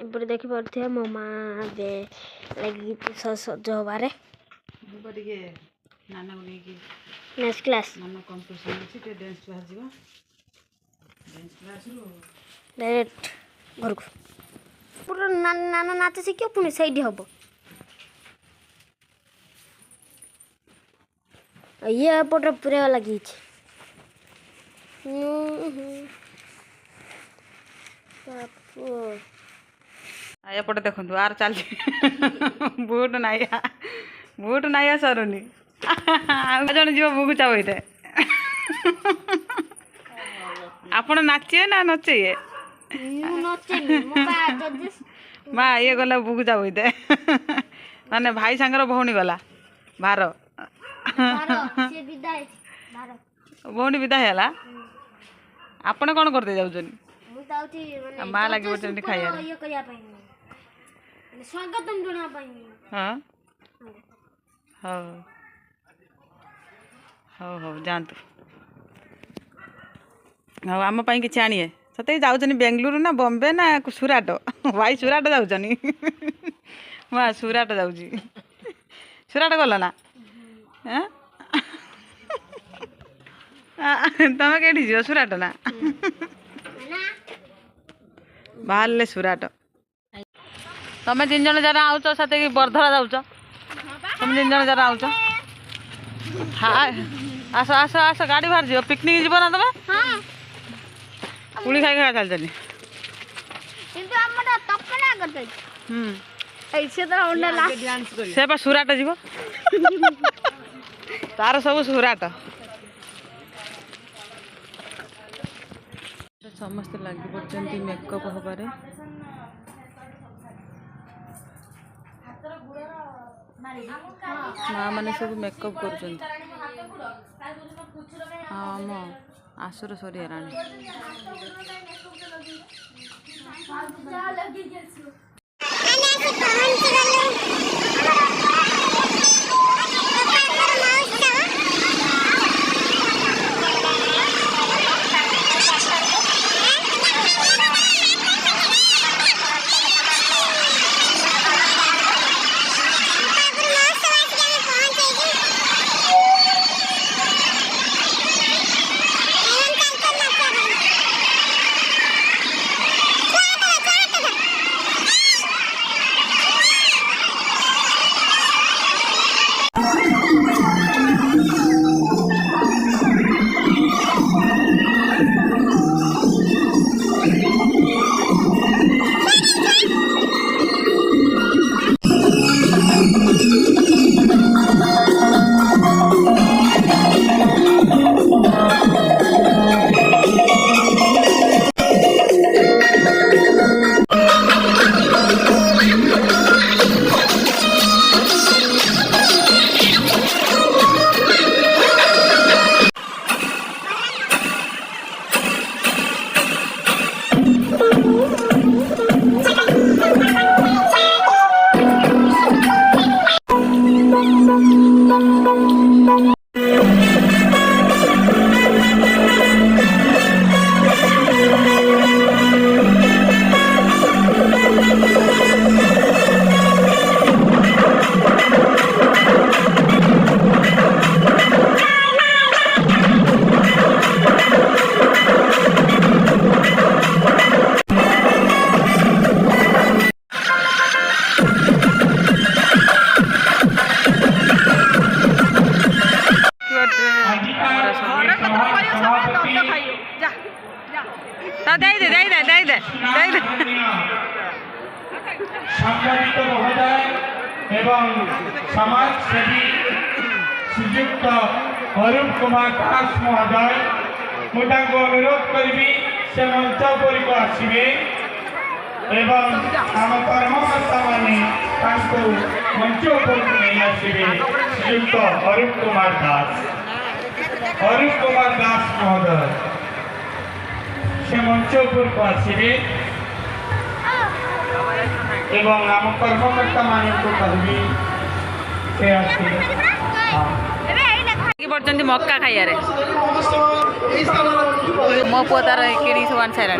एपटे देखिपे मो माँ बे लगी सज हबार डांस क्लास डायरेक्ट घर को पूरा नाना नाच शिख पुणी से हम ये एपटे पूरा लगी एपटे देखु आर चल बुट नाइया सरुनी जन जीव बुगुचा बोईते आपण नाचे ना नचे माँ ये गला बुगुचा बोईते माने भाई सांगर भौणी गला भार भौणी विदा है आपण कौन करते जाऊन माँ लगे खाइबार स्वागतम हाँ हाँ हाँ हाँ जातु हाँ आम कि आनिए सत जाऊँ बेंगलुरु ना बॉम्बे ना सुराट भाई सुराट जाऊँ माँ सुराट जाऊँ सुराट गल ना तमें कहीं जीव सुराट ना बाहर सुराट तमें 3 जन जरा आउच साथ बरधरा जाऊच तुम 3 जन जरा आउच हाँ आस आस आस गाड़ी बाहर जीव पिकनिक जीव ना तुम पुड़ी खाई खाई चल से सुराट जीव तार सब सुराट समस्त लगी पड़ते मेकअप हबारे माँ मैंने सब मेकअप कर हाँ आसुर सरीगला समाज सेवी श्रीजुक्त अरूप कुमार दास महोदय मुझे अनुरोध करी से मंच पर को आसवे एवं आम कर्मकर्ता माने मंच पर नहीं आसवे श्रीजुक्त अरूप कुमार दास महोदय से मंच पर को आसवे एवं आम कर्मकर्ता मान को कही पड़ते मक्का खाइबारे मो पुआ तार किणी सब आनी सारा